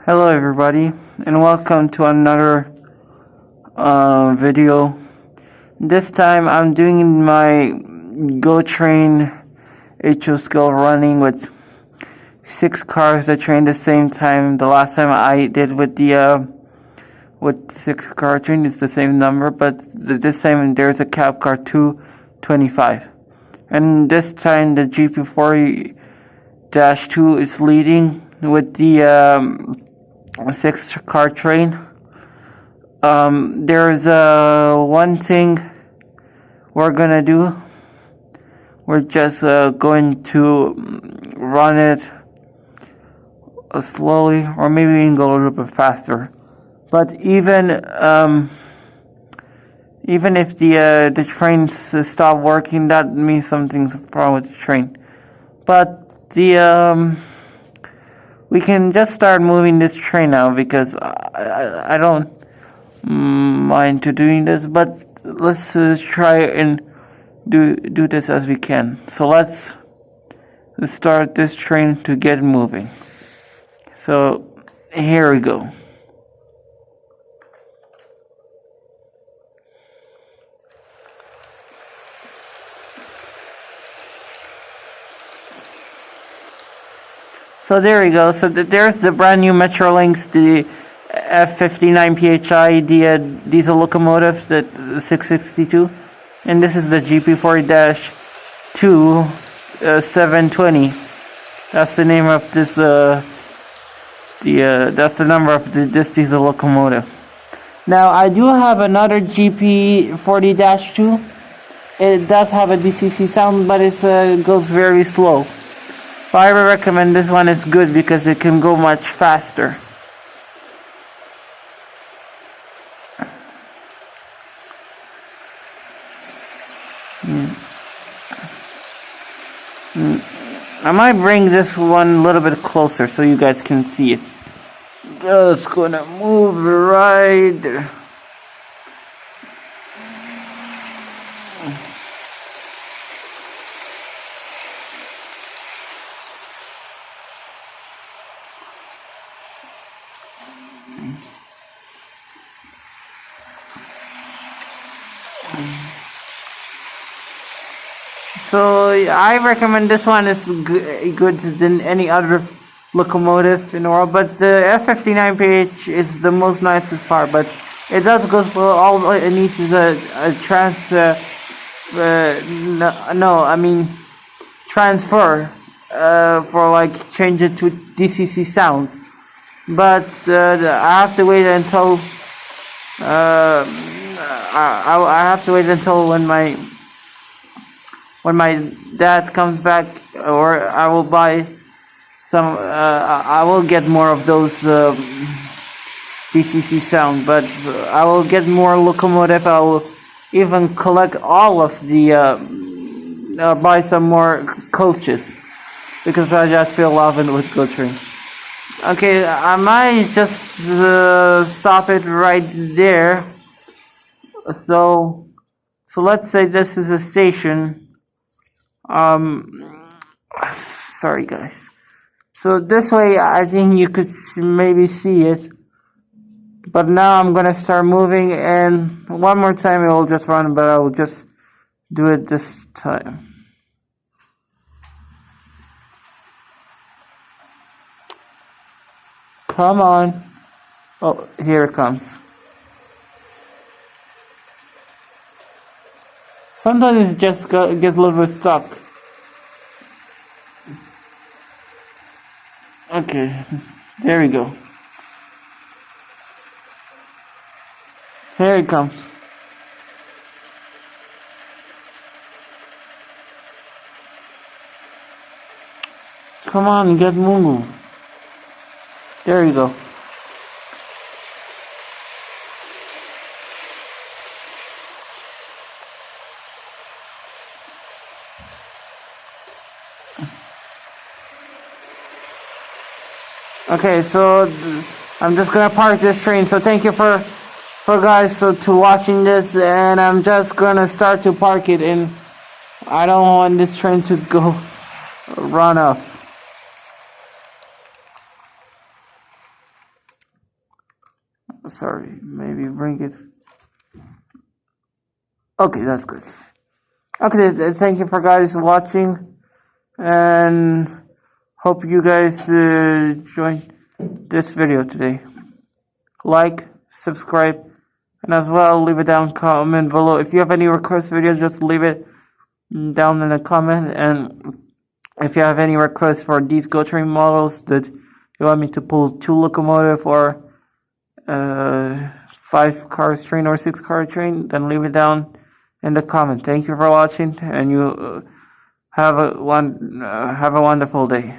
Hello everybody and welcome to another video. This time I'm doing my Go Train HO skill running with 6 cars that train the same time. The last time I did with the with 6 car train is the same number, but this time there's a cab car 225. And this time the GP40-2 is leading with the 6 car train. There's one thing we're gonna do. We're just going to run it slowly, or maybe we can go a little bit faster. But even if the trains stop working, that means something's wrong with the train. But we can just start moving this train now because I don't mind to doing this, but let's try and do this as we can. So let's start this train to get moving. So here we go. So there we go. So there's the brand new Metrolinx, the F59 PHI, the diesel locomotive, the 662, and this is the GP40-2 720. That's the name of this. That's the number of this diesel locomotive. Now I do have another GP40-2. It does have a DCC sound, but it goes very slow. But I would recommend this one is good because it can go much faster. I might bring this one a little bit closer so you guys can see it. Just gonna move right there. So I recommend this one is good than any other locomotive in the world, but the F59PH is the most nicest part, but it does go slow. All it needs is a transfer for like change it to DCC sound. But I have to wait until I have to wait until when my dad comes back, or I will buy some. I will get more of those DCC sound, but I will get more locomotive. I will even collect all of the buy some more coaches because I just feel loving with Go Train. Okay, I might just stop it right there. So let's say this is a station. Sorry guys. So this way I think you could maybe see it. But now I'm gonna start moving, and one more time it will just run, but I will just do it this time. Come on. Oh, here it comes. Sometimes it just gets a little bit stuck. Okay, there we go. Here it comes. Come on, get moving. There you go. Okay, so I'm just gonna park this train. So thank you for guys to watching this, and I'm just gonna start to park it, and I don't want this train to go run off. Sorry, maybe bring it. Okay, that's good. Okay, thank you for guys watching, and hope you guys joined this video today. Like, subscribe, and as well leave a down comment below. If you have any request videos, just leave it down in the comment. And if you have any requests for these GO train models that you want me to pull 2 locomotive or 5 cars train or 6 car train, then leave it down in the comment. Thank you for watching, and you have a wonderful day.